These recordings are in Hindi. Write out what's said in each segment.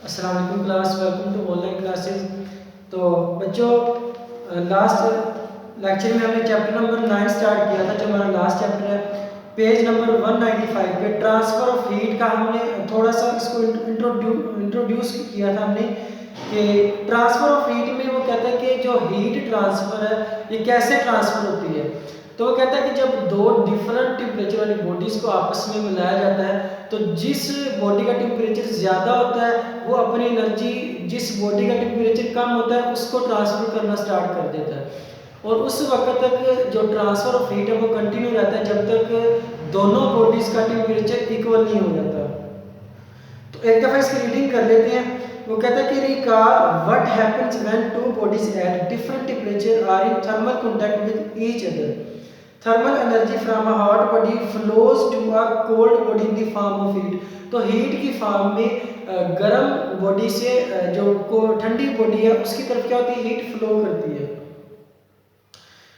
अस्सलाम वालेकुम class, welcome to online classes. तो बच्चों, लास्ट लेक्चर में हमने चैप्टर नंबर 9 स्टार्ट किया था, जो हमारा लास्ट चैप्टर है। पेज नंबर 195 पे ट्रांसफ़र ऑफ हीट का हमने थोड़ा सा इसको इंट्रोड्यूस किया था हमने कि ट्रांसफ़र ऑफ हीट में वो कहता है कि जो हीट ट्रांसफ़र है ये कैसे ट्रांसफ़र होती है। तो वो कहता है कि जब दो डिफरेंट टेम्परेचर वाली बॉडीज़ को आपस में मिलाया जाता है तो जिस बॉडी का टेम्परेचर ज़्यादा होता है वो अपनी एनर्जी जिस बॉडी का टेम्परेचर कम होता है उसको ट्रांसफ़र करना स्टार्ट कर देता है। और उस वक्त तक जो ट्रांसफ़र ऑफ हीट है वो कंटिन्यू रहता है जब तक दोनों बॉडीज़ का टेम्परेचर इक्वल नहीं हो जाता। तो एक दफ़ा इसकी रीडिंग कर लेते हैं। वो कहता है कि recall what happens when two bodies at different temperature are in thermal contact with each other. Thermal energy from a hot body flows to a cold body in the form of heat. तो हीट की फॉर्म में गर्म बॉडी से जो को ठंडी बॉडी है उसकी तरफ क्या होती है, हीट फ्लो करती है।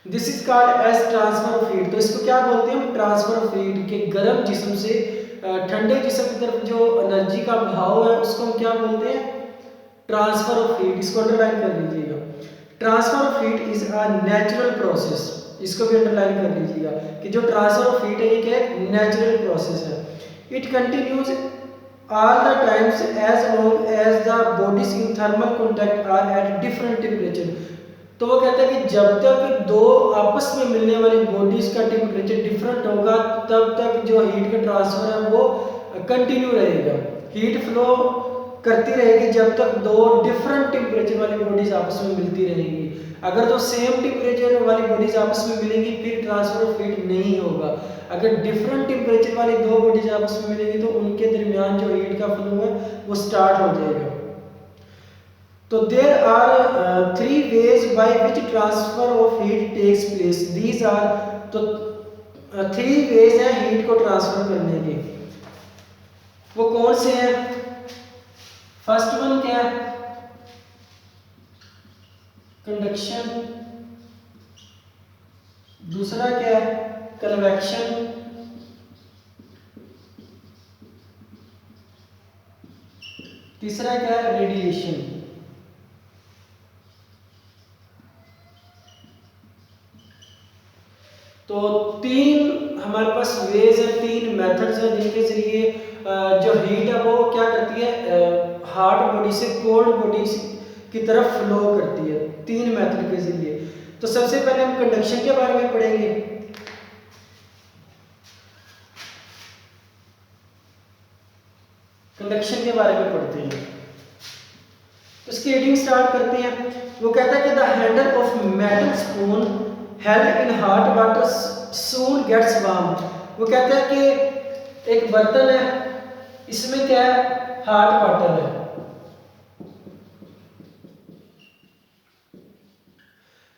This is called as transfer of heat. तो इसको क्या बोलते हैं हम, ट्रांसफर ऑफ हीट के गर्म जिस्म से ठंडे जिस्म की तरफ जो एनर्जी का बहाव है उसको हम क्या बोलते हैं, ट्रांसफर ऑफ हीट। इसको अंडरलाइन कर लीजिएगा। Transfer of heat is a natural process. इसको भी अंडरलाइन कर लीजिएगा कि जो ट्रांसफर ऑफ हीट है ये क्या है, नेचुरल प्रोसेस है। It continues all the times as long as the bodies in thermal contact are at different temperature। तो वो कहता है कि जब तक दो आपस में मिलने वाली बॉडीज का टेम्परेचर डिफरेंट होगा तब तक जो हीट का ट्रांसफर है वो कंटिन्यू रहेगा। हीट फ्लो करती रहेगी जब तक दो डिफरेंट टेम्परेचर वाली बॉडीज आपस में मिलती रहेंगी। अगर तो सेम टेम्परेचर वाली बॉडीज आपस में मिलेंगी फिर ट्रांसफर ऑफ हीट नहीं होगा। अगर डिफरेंट टेम्परेचर वाली दो बॉडीज आपस में मिलेंगी तो उनके दरमियान जो हीट का फ्लो है वो स्टार्ट हो जाएगा। तो there are three ways by which transfer of heat takes place. These are, तो थ्री वेज है हीट को ट्रांसफर करने के। वो कौन से हैं? फर्स्ट वन क्या है, कंडक्शन। दूसरा क्या है, कन्वेक्शन। तीसरा क्या है, रेडिएशन। तो तीन हमारे पास वेज है, तीन मेथड्स हैं जिनके जरिए जो हीट है वो क्या करती है, हॉट बॉडी से कोल्ड बॉडी की तरफ फ्लो करती है, तीन मेथड के जरिए। तो सबसे पहले हम कंडक्शन के बारे में पढ़ेंगे। कंडक्शन के बारे में पढ़ते हैं तो इसकी रीडिंग स्टार्ट करते हैं। वो कहता है कि the handle of metal spoon held in hot water soon gets warm. वो कहता है कि एक बर्तन है, इसमें क्या है, हॉट वाटर है।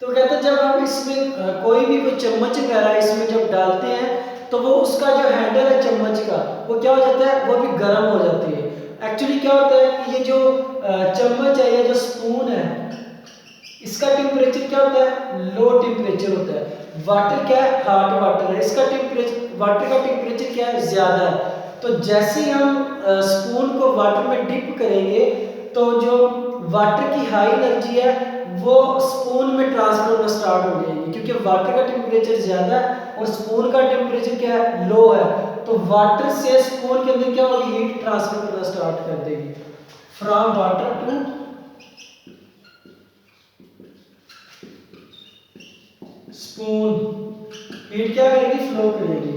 तो कहते हैं जब हम इसमें कोई चम्मच वगैरह इसमें जब डालते हैं तो वो उसका जो हैंडल है चम्मच का वो क्या हो जाता है, वो भी गर्म हो जाती है। एक्चुअली क्या होता है कि ये जो चम्मच है, ये जो स्पून है, इसका टेम्परेचर क्या होता है, लो टेम्परेचर होता है। वाटर क्या है, हॉट वाटर है, इसका टेम्परेचर, वाटर का टेम्परेचर क्या है, ज्यादा है। तो जैसे ही हम स्पून को वाटर में डिप करेंगे तो जो वाटर की हाई एनर्जी है वो स्पून में ट्रांसफर होना स्टार्ट हो जाएगी, क्योंकि वाटर का टेम्परेचर ज्यादा है और स्पून का टेम्परेचर क्या है, लो है। तो वाटर से स्पून के अंदर क्या होगी, हीट ट्रांसफर करना स्टार्ट कर देगी from water two spoon. Heat क्या करेगी, फ्लो करेगी।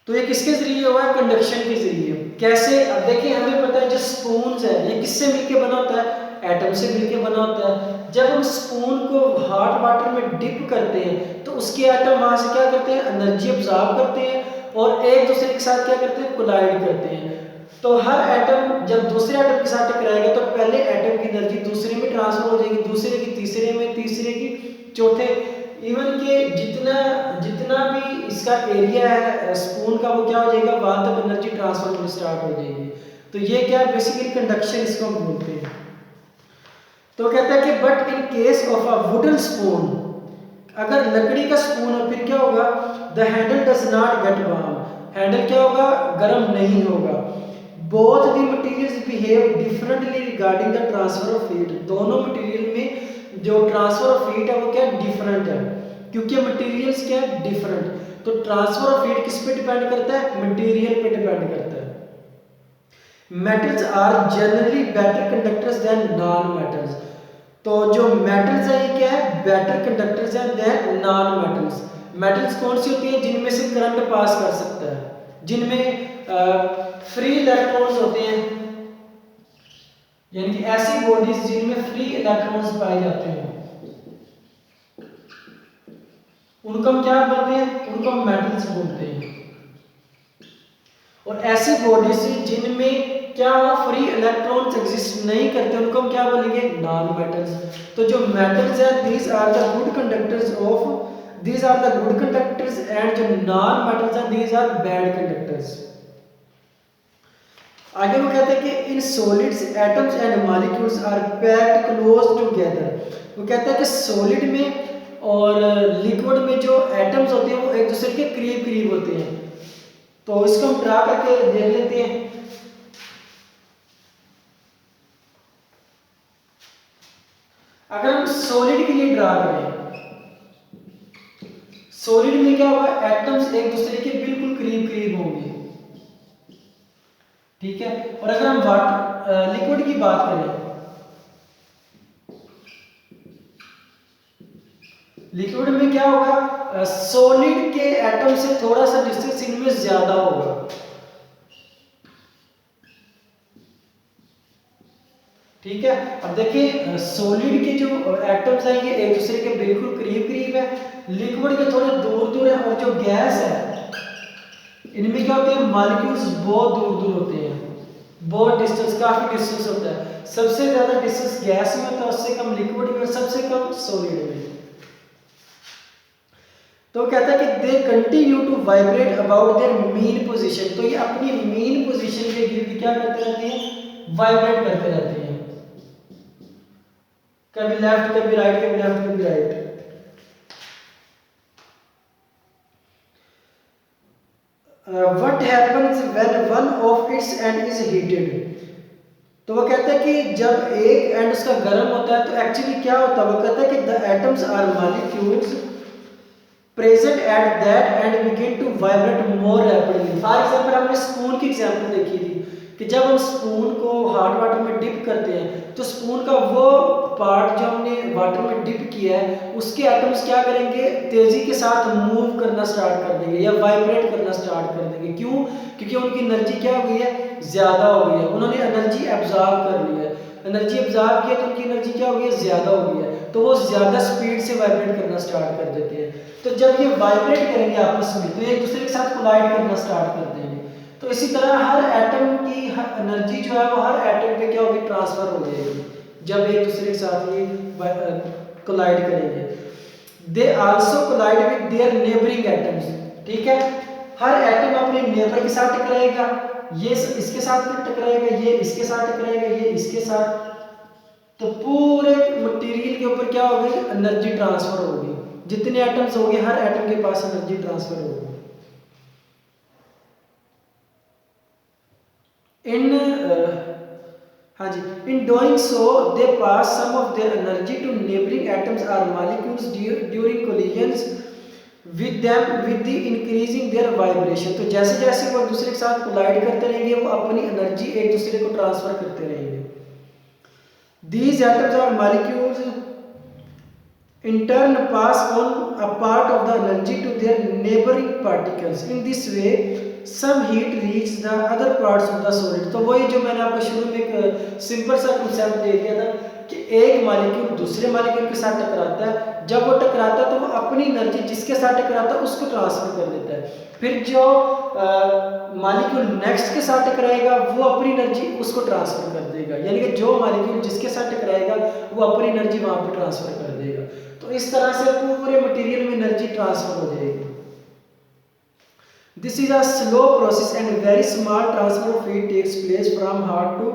तो ये किसके जरिए हुआ है, कंडक्शन के जरिए। कैसे, अब देखिए हमें पता है जो स्पून है ये किससे मिलके बना होता है, एटम से मिलके बना होता है। जब हम स्पून को हॉट वाटर में डिप करते हैं तो उसके एटम वहां से क्या करते हैं, एनर्जी अब्सॉर्ब करते हैं और एक दूसरे के साथ क्या करते हैं, कोलाइड करते हैं। तो हर एटम जब दूसरे एटम के साथ टकराएगा तो पहले एटम की एनर्जी दूसरे में ट्रांसफर हो जाएगी, दूसरे की तीसरे में, तीसरे की चौथे, इवन के जितना जितना भी इसका एरिया है स्पून का वो क्या हो जाएगा, वहां तक एनर्जी ट्रांसफर होनी स्टार्ट हो जाएगी। तो ये क्या है, बेसिकली कंडक्शन इसको हम बोलते हैं। तो कहता है कि but in case of a wooden spoon, अगर लकड़ी का स्पून हो फिर क्या होगा, the handle does not gate warm. Handle क्या होगा, गर्म नहीं होगा। Both the materials behave differently regarding the transfer of heat, दोनों मटेरियल में जो ट्रांसफर ऑफ हीट है वो क्या डिफरेंट है, क्योंकि मटेरियल्स क्या है डिफरेंट। तो ट्रांसफर ऑफ हीट किस पे डिपेंड करता है, मटेरियल पे डिपेंड करता है। Metals are generally better conductors than non metals, तो जो मेटल्स है ये क्या है, बेटर कंडक्टर्स हैं देन नॉन मेटल्स। मेटल्स कौन सी होती है, जिनमें से करंट पास कर सकता है, जिनमें फ्री इलेक्ट्रॉन्स होते हैं, यानी कि ऐसी बॉडीज जिनमें फ्री इलेक्ट्रॉन्स पाए जाते हैं उनको हम क्या बोलते हैं, उनको हम मेटल्स बोलते हैं। और ऐसी बॉडीज जिनमें क्या हो, फ्री इलेक्ट्रॉन्स एग्जिस्ट नहीं करते, उनको हम क्या बोलेंगे, नॉन मेटल्स। तो जो मेटल्स है these are the good conductors of, these are the good conductors, and जो नॉन मेटल्स हैं दीज आर बैड कंडक्टर्स। आगे वो कहते हैं कि in solids atoms and molecules are packed close together. वो कहता है कि सॉलिड में और लिक्विड में जो एटम्स होते हैं वो एक दूसरे के करीब करीब होते हैं। तो इसको हम ड्रा करके देख लेते हैं। अगर हम सॉलिड के लिए ड्रा करें, सॉलिड में क्या होगा, एटम्स एक दूसरे के बिल्कुल करीब करीब होंगे, ठीक है। और अगर हम वाटर लिक्विड की बात करें, लिक्विड में क्या होगा, सॉलिड के एटम से थोड़ा सा डिस्टेंस इनमें ज्यादा होगा, ठीक है। अब देखिए सॉलिड के जो एटम्स हैं ये एक दूसरे के बिल्कुल करीब करीब है, लिक्विड के थोड़े दूर दूर है, और जो गैस है इनमें क्या होते हैं, मॉलिक्यूल्स बहुत दूर दूर होते हैं, बहुत डिस्टेंस, काफी डिस्टेंस होता है। सबसे ज्यादा डिस्टेंस गैस में होता है, उससे कम लिक्विड में, और सबसे कम सॉलिड में। तो कहता है कि they continue to vibrate about their mean position, तो ये अपनी मीन पोजीशन के गिर्द क्या करते रहते हैं, वाइब्रेट करते रहते हैं, कभी लेफ्ट कभी राइट, कभी लेफ्ट कभी right. What happens when one of its and is heated, तो वो कहता है कि जब एक एंड उसका गर्म होता है तो एक्चुअली क्या होता है, वो कहता है कि the atoms are molecules present at that end begin to vibrate more rapidly. For example हमने स्पून की एग्जांपल देखी थी कि जब हम स्पून को हॉट वाटर में डिप करते हैं तो स्पून का वो पार्ट जो हमने वाटर में डिप किया है उसके एटम्स क्या करेंगे, तेजी के साथ मूव करना स्टार्ट कर देंगे या वाइब्रेट करना स्टार्ट कर देंगे। क्यों, क्योंकि उनकी एनर्जी क्या हो गई है, ज्यादा हो गई है, उन्होंने एनर्जी एब्जॉर्ब कर ली है, एनर्जी एब्जॉर्ब किया तो उनकी एनर्जी क्या हो गई है, ज्यादा हो गई है, तो वो ज्यादा स्पीड से वाइब्रेट करना स्टार्ट कर देते हैं। तो जब ये वाइब्रेट करेंगे आपस में तो एक दूसरे के साथ कोलाइड करना स्टार्ट कर देंगे। तो इसी तरह हर एटम की एनर्जी जो है वो हर एटम पे क्या होगी, ट्रांसफर हो जाएगी जब एक दूसरे के साथ ये कोलाइड करेंगे। They also collide with their neighbouring atoms, ठीक है। हर एटम अपने नेबर के साथ टकराएगा, ये इसके साथ टकराएगा, ये इसके साथ टकराएगा, ये इसके साथ, तो पूरे मटेरियल के ऊपर क्या होगी, एनर्जी ट्रांसफर होगी। जितने एटम्स होंगे हर एटम के पास एनर्जी ट्रांसफर होगी। हाँ जी, in doing so they pass some of their energy to neighbouring atoms are molecules during collisions with them with the increasing their vibration. तो जैसे जैसे वो एक दूसरे के साथ कोलाइड करते रहेंगे वो अपनी एनर्जी एक दूसरे को ट्रांसफर करते रहेंगे। These atoms or molecules in turn pass on a part of the energy to their neighboring particles. In this way, some heat reaches the other parts of the solid. तो वही जो मैंने आपको शुरू में एक सिंपल सा कंसेप्ट दे दिया था कि एक मॉलिक्यूल दूसरे मॉलिक्यूल के साथ टकराता है, जब वो टकराता है तो वो अपनी एनर्जी जिसके साथ टकराता है उसको ट्रांसफर कर देता है। फिर जो मॉलिक्यूल नेक्स्ट के साथ टकराएगा वो अपनी एनर्जी उसको ट्रांसफर कर देगा, यानी कि जो मॉलिक्यूल जिसके साथ टकराएगा वो अपनी एनर्जी वहां पे ट्रांसफर कर देगा। तो इस तरह से पूरे मटेरियल में एनर्जी ट्रांसफर हो जाएगी। This is a slow process and very small transfer of heat takes place from hot to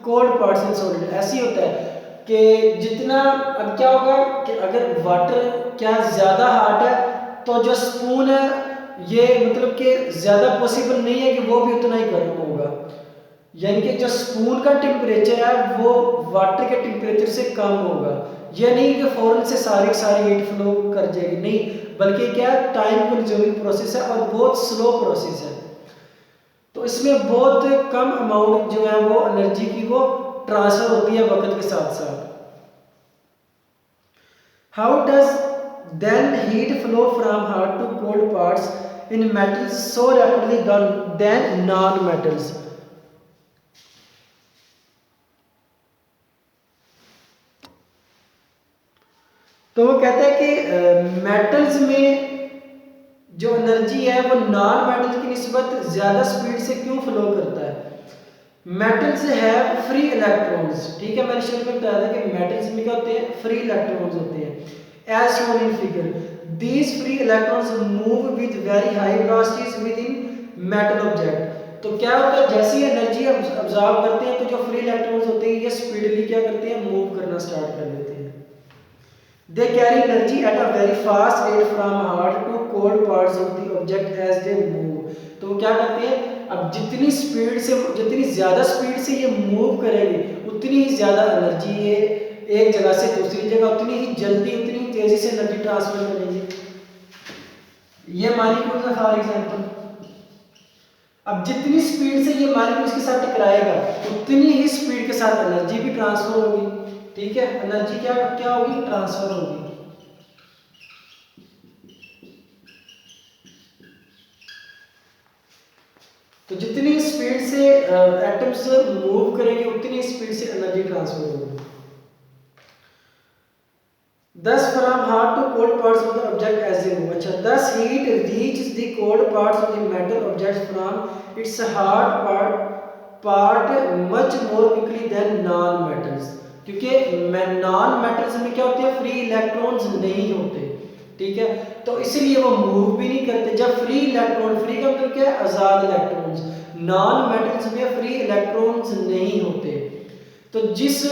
cold parts in solid. ऐसी होता है कि जितना, अब क्या होगा कि अगर वाटर क्या ज्यादा हॉट है तो जो स्पून है ये मतलब कि ज़्यादा पॉसिबल नहीं है कि वो भी उतना ही गर्म होगा, यानी कि जो स्पून का टेम्परेचर है वो वाटर के टेम्परेचर से कम होगा। यह नहीं कि फ़ौरन से सारी हीट फ्लो कर जाएगी, नहीं, बल्कि क्या टाइम कंज्यूमिंग प्रोसेस है और बहुत स्लो प्रोसेस है। तो इसमें बहुत कम अमाउंट जो है वो एनर्जी की वो ट्रांसफ़र होती है वक्त के साथ साथ। How does then heat flow from hot to cold parts in metals so rapidly than non metals. तो वो कहता है कि मेटल्स में जो एनर्जी है वो नॉन मेटल की निस्बत ज़्यादा स्पीड से क्यों फ्लो करता है। मेटल्स है फ्री इलेक्ट्रॉन्स, ठीक है, मैंने शुरू में बताया था कि मेटल्स में क्या होते हैं, फ्री इलेक्ट्रॉन्स होते हैं as shown in figure. These free electrons move with very high velocities within metal object. तो क्या होता है, जैसी एनर्जी ऑब्जॉर्व करते हैं तो जो फ्री इलेक्ट्रॉन्स होते हैं ये स्पीडली क्या करते हैं, मूव करना स्टार्ट कर देते हैं। They carry energy at a very fast rate from hot to cold parts of the object as they move। तो वो क्या करते हैं, अब जितनी स्पीड से, जितनी ज़्यादा स्पीड से ये मूव करेंगे उतनी ही ज़्यादा एनर्जी ये एक जगह से दूसरी जगह उतनी ही जल्दी, उतनी ही तेज़ी से एनर्जी ट्रांसफर करेंगे। ये मालिक्यूल्स है फॉर एग्जांपल, अब जितनी स्पीड से ये मालिक्यूल्स के साथ टकराएगा उतनी ही स्पीड के साथ एनर्जी भी ट्रांसफर होगी, ठीक है, एनर्जी क्या क्या होगी, ट्रांसफर होगी। तो जितनी स्पीड से एटम्स मूव करेंगे उतनी स्पीड से एनर्जी ट्रांसफर होगी। Thus from hot to cold parts of the object as they move। अच्छा, thus heat reaches the cold parts of the metal object from its hard part much more quickly than non-metals। क्योंकि नॉन मेटल्स में क्या होते हैं, फ्री इलेक्ट्रॉन्स नहीं होते, ठीक है, तो इसलिए वो मूव भी नहीं करते। जब फ्री इलेक्ट्रॉन, फ्री का मतलब क्या है, आज़ाद इलेक्ट्रॉन्स, नॉन मेटल्स में फ्री इलेक्ट्रॉन्स नहीं होते। तो जिस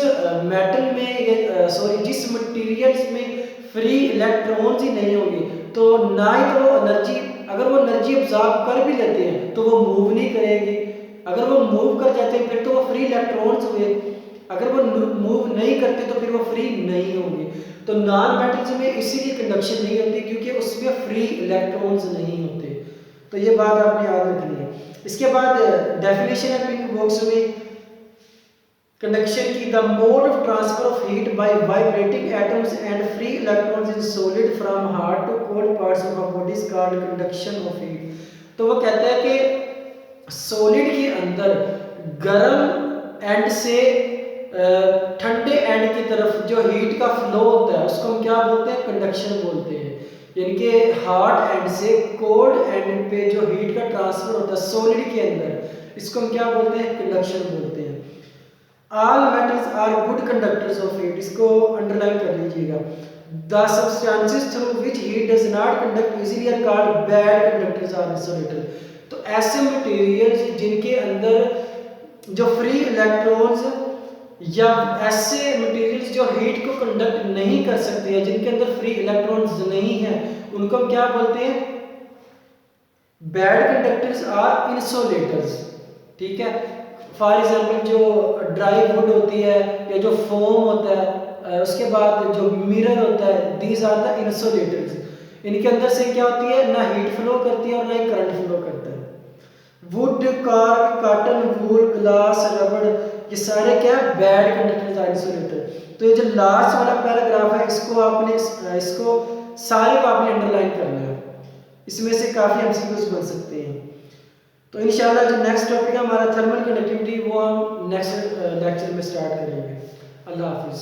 मेटल में सॉरी जिस मटेरियल्स में फ्री इलेक्ट्रॉन्स ही नहीं होंगे तो ना ही तो वो एनर्जी, अगर वो एनर्जी ऑब्जॉर्व कर भी लेते हैं तो वो मूव नहीं करेंगे। अगर वो मूव कर जाते हैं फिर तो वो फ्री इलेक्ट्रॉन्स हुए, अगर वो मूव नहीं करते तो फिर वो फ्री नहीं होंगे। तो नॉन मेटल्स में इसीलिए कंडक्शन नहीं होती क्योंकि उसमें फ्री इलेक्ट्रॉन्स नहीं होते। तो ये बात आपने याद रखनी है। इसके बाद डेफिनेशन है पिंक बॉक्स में कंडक्शन की, the mode of transfer of heat by vibrating atoms and free electrons in solid from hot to cold parts of a body is called conduction of heat. तो वो कहता है कि सॉलिड के अंदर गर्म एंड से ठंडे एंड की तरफ जो हीट का फ्लो होता है उसको हम क्या बोलते हैं, कंडक्शन बोलते हैं। यानी कि हॉट एंड से कोल्ड एंड पे जो हीट का ट्रांसफर होता है सॉलिड के अंदर, इसको हम क्या बोलते हैं, कंडक्शन बोलते हैं। All metals are good conductors of heat, इसको अंडरलाइन कर लीजिएगा। The substances through which heat does not conduct easily are called bad conductors or insulator. तो ऐसे मटेरियल्स जिनके अंदर जो फ्री इलेक्ट्रॉन्स या ऐसे मटेरियल्स जो हीट को कंडक्ट नहीं कर सकते हैं, जिनके अंदर फ्री इलेक्ट्रॉन्स नहीं है, उनको हम क्या बोलते हैं, बैड कंडक्टर्स आर इंसुलेटर्स, ठीक है। फॉर एग्जांपल जो ड्राई वुड होती है या जो फोम होता है, उसके बाद जो मिरर होता है, दीज आर द इंसुलेटर्स। इनके अंदर से क्या होती है, ना हीट फ्लो करती है और ना ही करंट फ्लो करता है। Would, cork, cotton, wool, glass, रबड़, ये सारे क्या है, बैड कंडक्टर्स आर इंसुलेटर। तो ये जो लास्ट वाला पैराग्राफ है इसको सारे को आपने अंडरलाइन करना है, इसमें से काफ़ी एमसीक्यूज बन सकते हैं। तो इंशाल्लाह जो नेक्स्ट टॉपिक है हमारा थर्मल कंडक्टिविटी, वो हम नेक्स्ट लेक्चर में स्टार्ट करेंगे। अल्लाह हाफिज़।